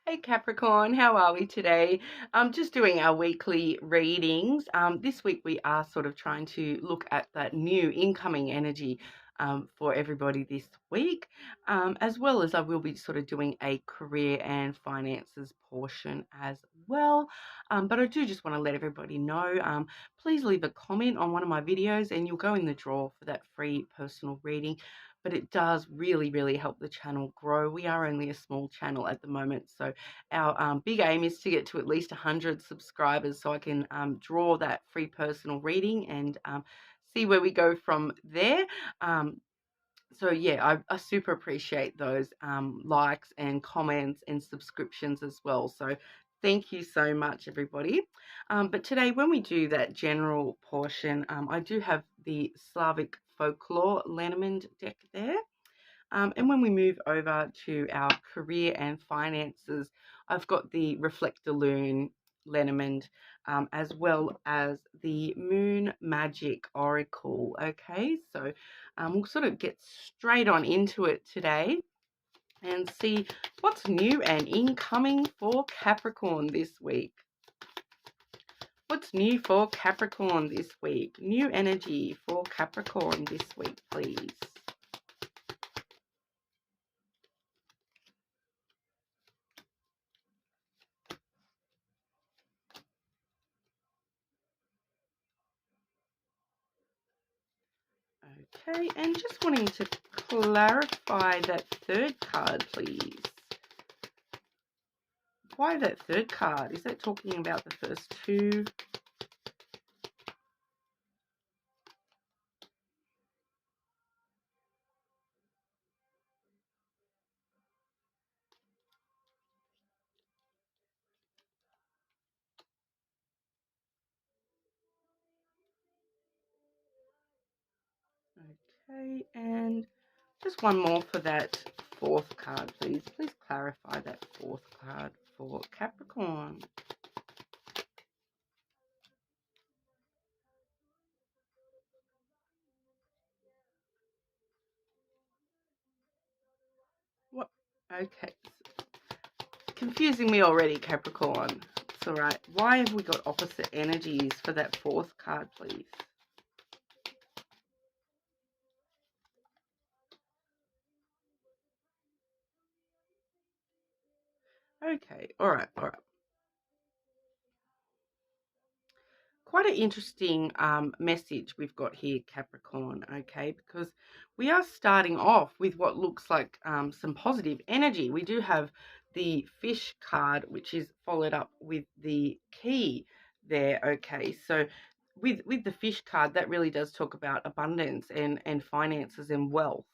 Hey Capricorn, how are we today? Just doing our weekly readings. This week we are sort of trying to look at that new incoming energy for everybody this week, as well as I will be sort of doing a career and finances portion as well. But I do just want to let everybody know, please leave a comment on one of my videos and you'll go in the draw for that free personal reading. But it does really help the channel grow. We are only a small channel at the moment, so our big aim is to get to at least 100 subscribers so I can draw that free personal reading and see where we go from there. So yeah, I super appreciate those likes and comments and subscriptions as well. So thank you so much, everybody. But today, when we do that general portion, I do have the Slavic folklore lenormand deck there. And when we move over to our career and finances, I've got the Reflector Loon Lenormand, as well as the Moon Magic Oracle. Okay, so we'll sort of get straight on into it today and see what's new and incoming for Capricorn this week. What's new for Capricorn this week? New energy for Capricorn this week, please. Okay, and just wanting to clarify that third card, please. Why that third card? Is that talking about the first two? Okay, and just one more for that fourth card, please. Please clarify that fourth card for Capricorn. What? Okay. Confusing me already, Capricorn. It's all right. Why have we got opposite energies for that fourth card, please? Okay, all right. Quite an interesting message we've got here, Capricorn, okay, because we are starting off with what looks like some positive energy. We do have the fish card, which is followed up with the key there, okay. So with the fish card, that really does talk about abundance and finances and wealth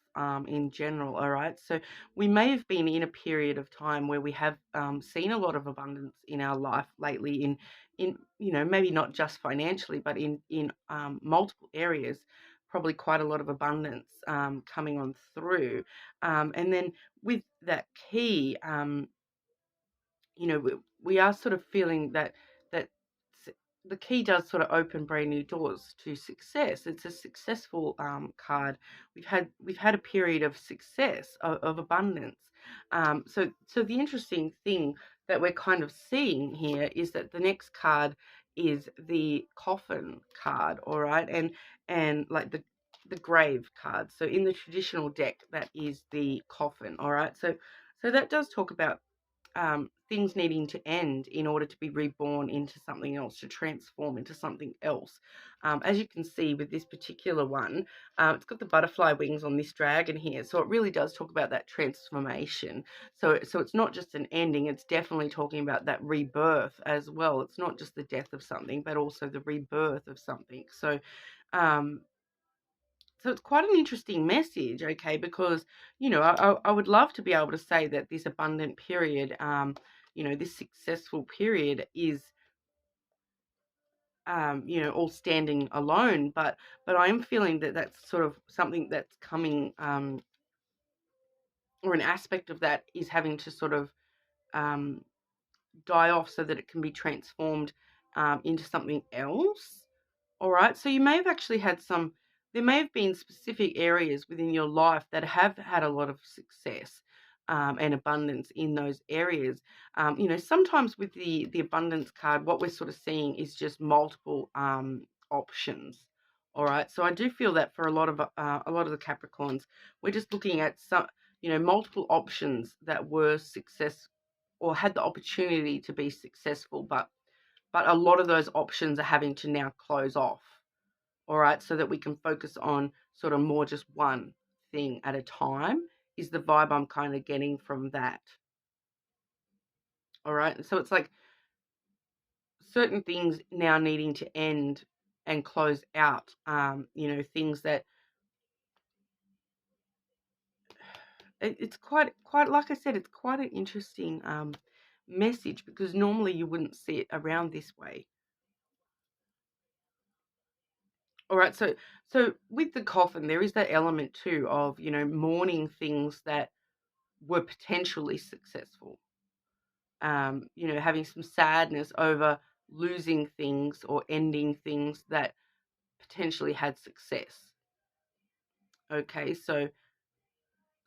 in general, all right. So we may have been in a period of time where we have seen a lot of abundance in our life lately in maybe not just financially, but in multiple areas, probably quite a lot of abundance coming on through. And then with that key, we are sort of feeling that the key does sort of open brand new doors to success. It's a successful card. We've had a period of success, of abundance. So the interesting thing that we're kind of seeing here is that the next card is the coffin card, all right, and like the grave card. So in the traditional deck, that is the coffin, all right. So that does talk about things needing to end in order to be reborn into something else, to transform into something else. As you can see with this particular one, it's got the butterfly wings on this dragon here, so it really does talk about that transformation. So it's not just an ending, it's definitely talking about that rebirth as well. It's not just the death of something, but also the rebirth of something. So it's quite an interesting message, okay, because, I would love to be able to say that this abundant period, this successful period is, all standing alone, but I'm feeling that that's sort of something that's coming, or an aspect of that is having to sort of die off so that it can be transformed into something else. All right, so you may have actually had there may have been specific areas within your life that have had a lot of success, and abundance in those areas. Sometimes with the abundance card, what we're sort of seeing is just multiple options. All right, so I do feel that for a lot of the Capricorns, we're just looking at some, multiple options that were success or had the opportunity to be successful, but a lot of those options are having to now close off. All right, so that we can focus on sort of more just one thing at a time is the vibe I'm kind of getting from that. All right, so it's like certain things now needing to end and close out. Things that it's quite like I said, it's quite an interesting message, because normally you wouldn't see it around this way. All right, so with the coffin, there is that element too of mourning things that were potentially successful. Having some sadness over losing things or ending things that potentially had success. Okay, so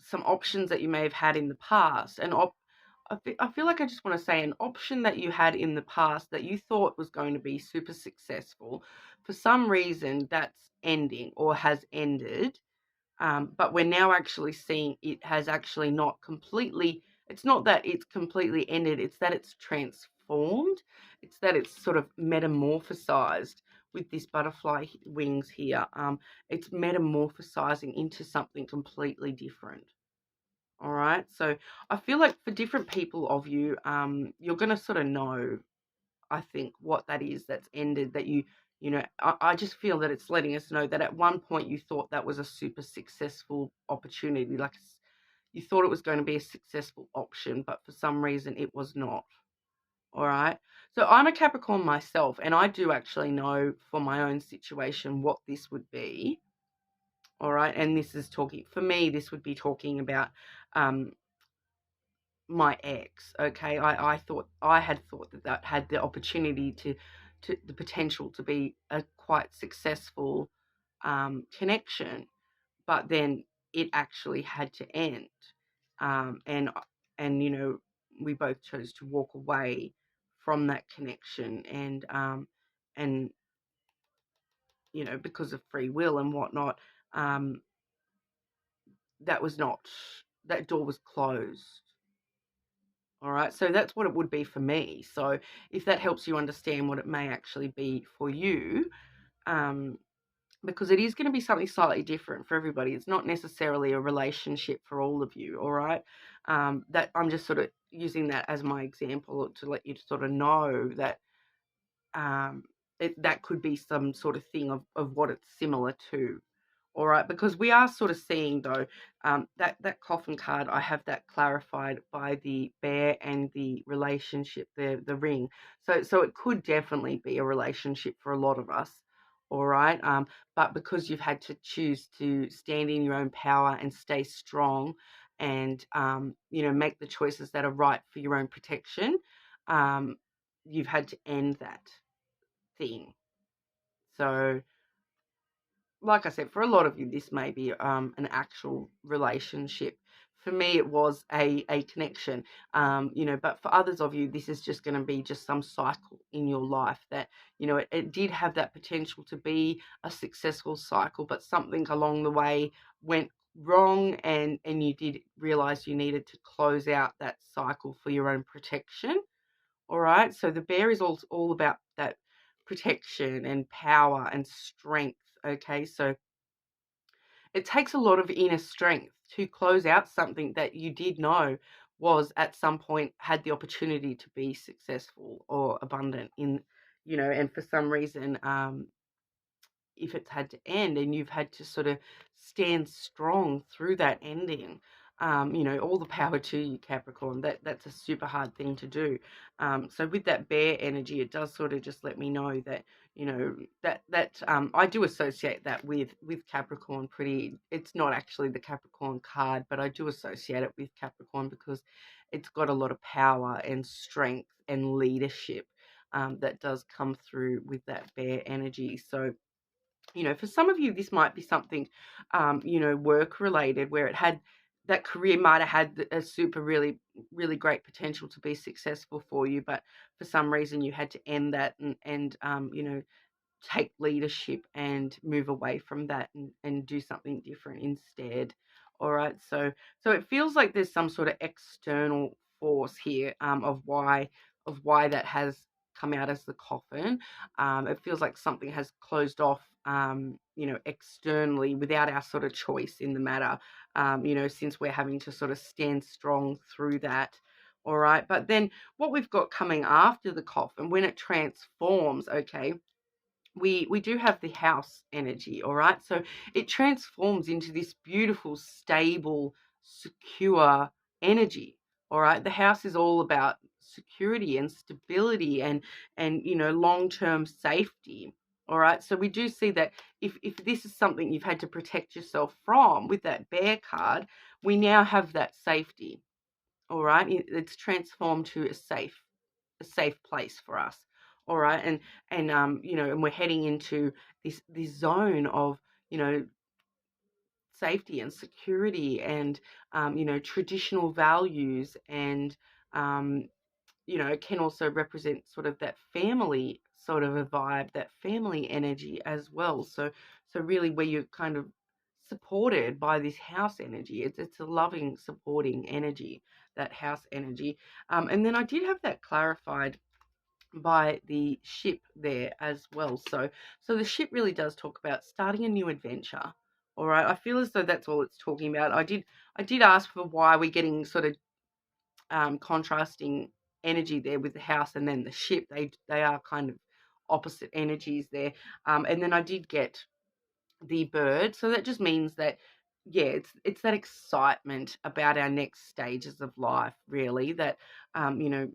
some options that you may have had in the past, I feel like I just want to say an option that you had in the past that you thought was going to be super successful. For some reason, that's ending or has ended. But we're now actually seeing it has actually not completely, it's not that it's completely ended, it's that it's transformed. It's that it's sort of metamorphosized with this butterfly wings here. It's metamorphosizing into something completely different. All right. So I feel like for different people of you, you're going to sort of know, I think, what that is that's ended, that I just feel that it's letting us know that at one point you thought that was a super successful opportunity, like you thought it was going to be a successful option, but for some reason it was not. All right. So I'm a Capricorn myself, and I do actually know for my own situation what this would be. All right. And this is talking, for me, this would be talking about um, my ex. Okay, I had thought that had the opportunity to the potential to be a quite successful connection, but then it actually had to end, and we both chose to walk away from that connection, and because of free will and whatnot, um, that was not, that door was closed. All right, so that's what it would be for me. So if that helps you understand what it may actually be for you, um, because it is going to be something slightly different for everybody. It's not necessarily a relationship for all of you. All right, that I'm just sort of using that as my example to let you sort of know that um, that could be some sort of thing of what it's similar to. All right, because we are sort of seeing though that coffin card. I have that clarified by the bear and the relationship, the ring. So it could definitely be a relationship for a lot of us. All right, but because you've had to choose to stand in your own power and stay strong, and make the choices that are right for your own protection, you've had to end that thing. So like I said, for a lot of you, this may be an actual relationship. For me, it was a connection, but for others of you, this is just going to be just some cycle in your life that, it did have that potential to be a successful cycle, but something along the way went wrong, and you did realize you needed to close out that cycle for your own protection. All right. So the bear is all about that protection and power and strength. Okay. So it takes a lot of inner strength to close out something that you did know was at some point had the opportunity to be successful or abundant in, and for some reason, if it's had to end and you've had to sort of stand strong through that ending, all the power to you, Capricorn. That's a super hard thing to do. So with that bear energy, it does sort of just let me know that, I do associate that with Capricorn pretty. It's not actually the Capricorn card, but I do associate it with Capricorn because it's got a lot of power and strength and leadership that does come through with that bear energy. So for some of you, this might be something, work related, where it had that career might have had a super really, really great potential to be successful for you, but for some reason you had to end that and you know, take leadership and move away from that and do something different instead. All right. So it feels like there's some sort of external force here, of why that has come out as the coffin. It feels like something has closed off, you know, externally without our sort of choice in the matter, you know, since we're having to sort of stand strong through that. All right. But then what we've got coming after the coffin, when it transforms, okay, we do have the house energy. All right, so it transforms into this beautiful, stable, secure energy. All right, the house is all about security and stability and you know, long-term safety. All right, so we do see that if this is something you've had to protect yourself from with that bear card, we now have that safety. All right, it's transformed to a safe place for us. All right, and you know, and we're heading into this zone of, you know, safety and security and you know, traditional values and you know, it can also represent sort of that family sort of a vibe, that family energy as well. So really where you're kind of supported by this house energy. It's a loving, supporting energy, that house energy. And then I did have that clarified by the ship there as well. So the ship really does talk about starting a new adventure. All right. I feel as though that's all it's talking about. I did ask for why we're getting sort of contrasting energy there with the house and then the ship. They are kind of opposite energies there. And then I did get the bird. So that just means that, yeah, it's that excitement about our next stages of life, really, that you know,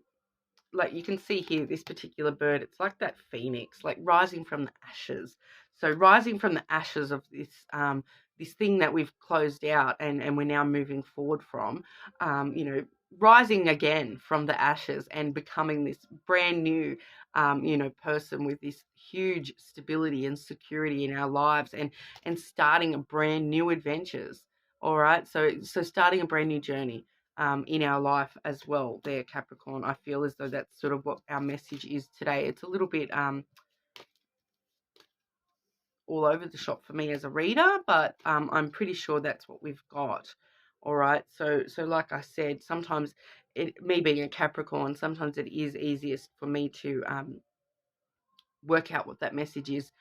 like you can see here, this particular bird, it's like that phoenix, like rising from the ashes. So rising from the ashes of this thing that we've closed out and we're now moving forward from, you know, rising again from the ashes and becoming this brand new, you know, person with this huge stability and security in our lives and starting a brand new adventures. All right, so starting a brand new journey in our life as well there, Capricorn. I feel as though that's sort of what our message is today. It's a little bit all over the shop for me as a reader, but I'm pretty sure that's what we've got. All right, so like I said, sometimes me being a Capricorn, sometimes it is easiest for me to work out what that message is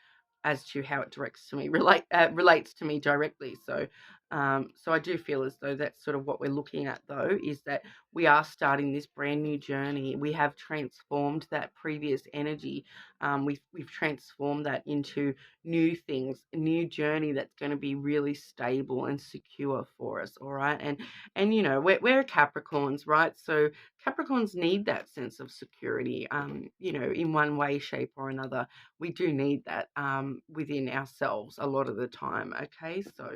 as to how it directs to me, relates to me directly. So I do feel as though that's sort of what we're looking at, though, is that we are starting this brand new journey. We have transformed that previous energy. We've transformed that into new things, a new journey that's going to be really stable and secure for us. All right, and you know, we're Capricorns, right? So Capricorns need that sense of security. You know, in one way, shape, or another, we do need that within ourselves a lot of the time. Okay, so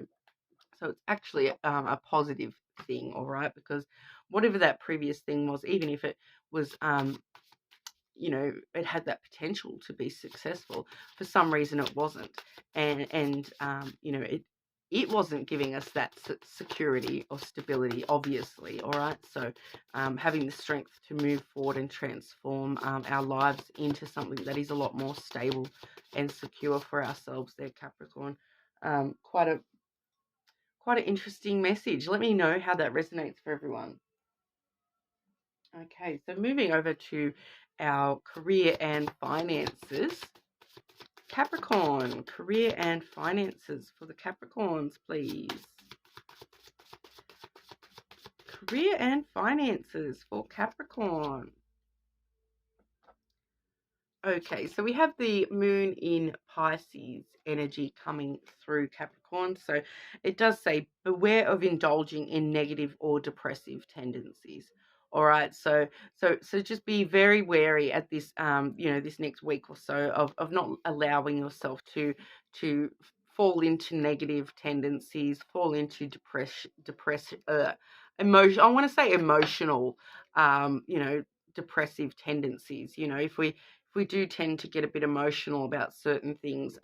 it's actually a positive thing, all right, because whatever that previous thing was, even if it was you know, it had that potential to be successful, for some reason it wasn't, and you know, it wasn't giving us that security or stability, obviously. All right, so having the strength to move forward and transform our lives into something that is a lot more stable and secure for ourselves there, Capricorn. Quite an interesting message. Let me know how that resonates for everyone. Okay, so moving over to our career and finances. Capricorn, career and finances for the Capricorns, please. Career and finances for Capricorn. Okay, so we have the moon in Pisces energy coming through Capricorn. So it does say, beware of indulging in negative or depressive tendencies. All right, so just be very wary at this you know, this next week or so of not allowing yourself to fall into negative tendencies, fall into emotion. I want to say emotional, you know, depressive tendencies. You know, if we do tend to get a bit emotional about certain things,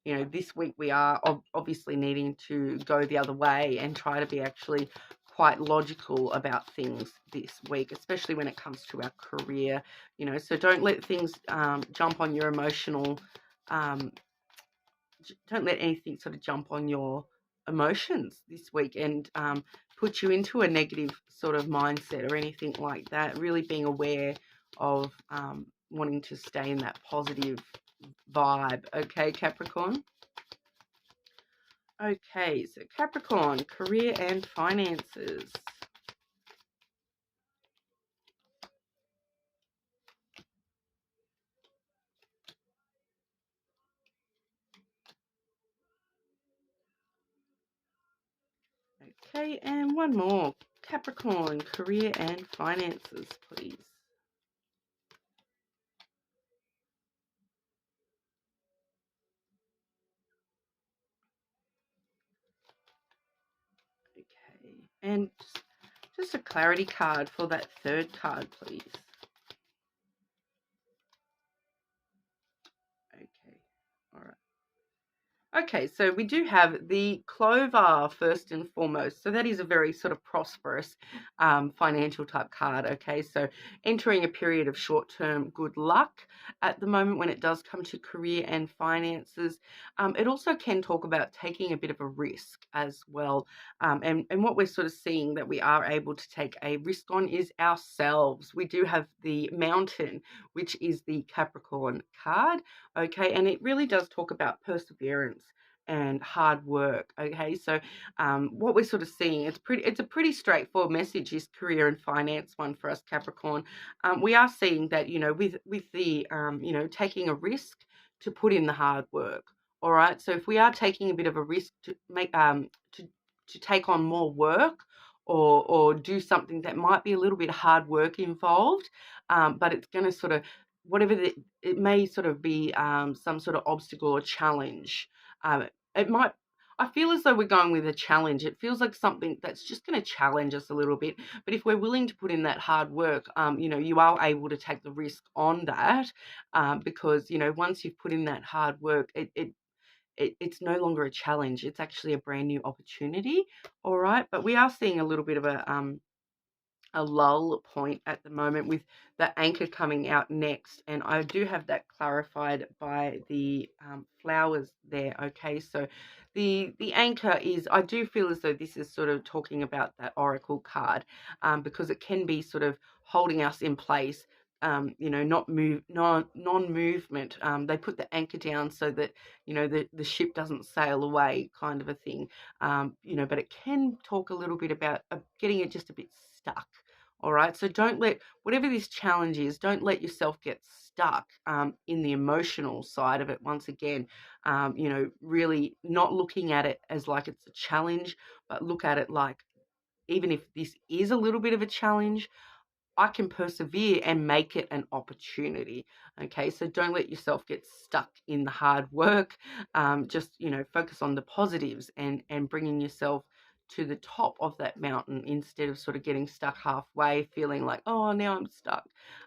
you know, this week we are obviously needing to go the other way and try to be actually quite logical about things this week, especially when it comes to our career, so don't let things jump on your emotional, don't let anything sort of jump on your emotions this week and put you into a negative sort of mindset or anything like that. Really being aware of wanting to stay in that positive vibe. Okay, Capricorn? Okay, so Capricorn, career and finances. Okay, and one more. Capricorn, career and finances, please. Okay, and just a clarity card for that third card, please. Okay, all right. Okay, so we do have the clover first and foremost. So that is a very sort of prosperous financial type card. Okay, so entering a period of short-term good luck at the moment when it does come to career and finances. It also can talk about taking a bit of a risk as well. And what we're sort of seeing that we are able to take a risk on is ourselves. We do have the mountain, which is the Capricorn card. Okay, and it really does talk about perseverance and hard work. Okay, so what we're sort of seeing, it's a pretty straightforward message, this career and finance one for us, Capricorn. We are seeing that, with the taking a risk to put in the hard work. All right, so if we are taking a bit of a risk to make to take on more work, or do something that might be a little bit hard work involved, but it's going to sort of, whatever it may sort of be, some sort of obstacle or challenge. It might, I feel as though we're going with a challenge. It feels like something that's just going to challenge us a little bit. But if we're willing to put in that hard work, you are able to take the risk on that, because, once you've put in that hard work, it's no longer a challenge. It's actually a brand new opportunity. All right. But we are seeing a little bit of a lull point at the moment with the anchor coming out next, and I do have that clarified by the flowers there. Okay, so the anchor is, I do feel as though this is sort of talking about that oracle card, because it can be sort of holding us in place, non-movement. They put the anchor down so that the ship doesn't sail away, kind of a thing. But it can talk a little bit about getting it just a bit stuck. All right, so don't let, whatever this challenge is, don't let yourself get stuck in the emotional side of it. Once again, really not looking at it as like it's a challenge, but look at it like, even if this is a little bit of a challenge, I can persevere and make it an opportunity. Okay, so don't let yourself get stuck in the hard work. Just focus on the positives and bringing yourself to the top of that mountain instead of sort of getting stuck halfway, feeling like, oh, now I'm stuck.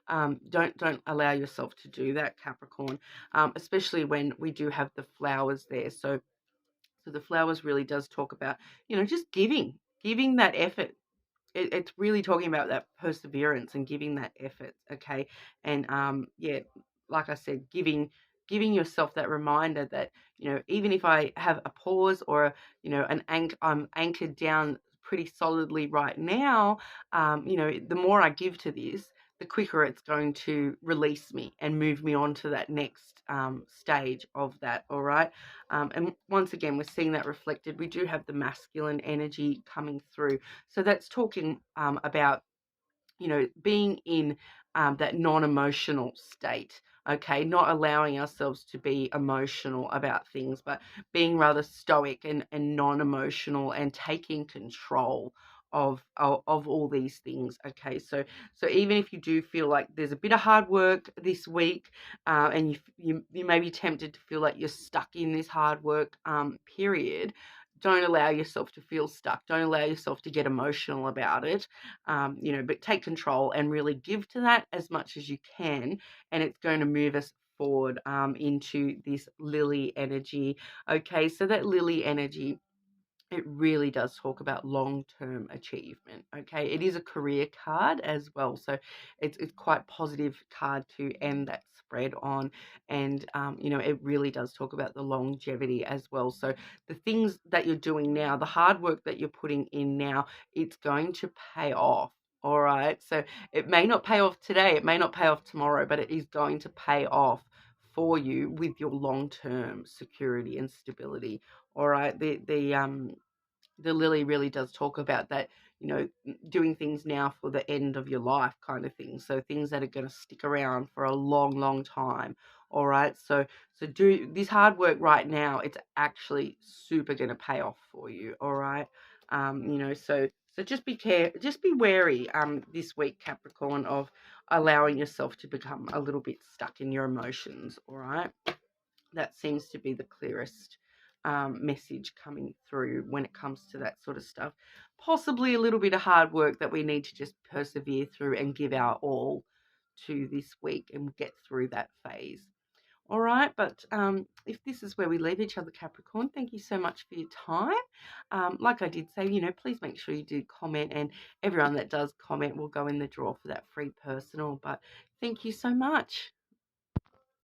Don't allow yourself to do that, Capricorn. Especially when we do have the flowers there. So the flowers really does talk about just giving that effort. It's really talking about that perseverance and giving that effort. Okay, and yeah, like I said, giving yourself that reminder that even if I have a pause or I'm anchored down pretty solidly right now, the more I give to this, the quicker it's going to release me and move me on to that next stage of that. All right. And once again, we're seeing that reflected. We do have the masculine energy coming through. So that's talking about, being in that non-emotional state. Okay, not allowing ourselves to be emotional about things, but being rather stoic and non-emotional and taking control of all these things. Okay, so even if you do feel like there's a bit of hard work this week, and you may be tempted to feel like you're stuck in this hard work period, don't allow yourself to feel stuck. Don't allow yourself to get emotional about it. But take control and really give to that as much as you can, and it's going to move us forward into this lily energy. Okay, so that lily energy it really does talk about long-term achievement. Okay, it is a career card as well, so it's quite positive card to end that spread on. And it really does talk about the longevity as well. So the things that you're doing now, the hard work that you're putting in now, it's going to pay off. All right, so it may not pay off today, it may not pay off tomorrow, but it is going to pay off for you with your long-term security and stability. All right, the lily really does talk about that, doing things now for the end of your life kind of thing. So things that are going to stick around for a long, long time. All right. So do this hard work right now. It's actually super going to pay off for you. All right. So just be wary this week, Capricorn, of allowing yourself to become a little bit stuck in your emotions. All right. That seems to be the clearest message coming through when it comes to that sort of stuff. Possibly a little bit of hard work that we need to just persevere through and give our all to this week and get through that phase. All right, but if this is where we leave each other, Capricorn, thank you so much for your time. Like I did say, please make sure you do comment, and everyone that does comment will go in the draw for that free personal. But thank you so much.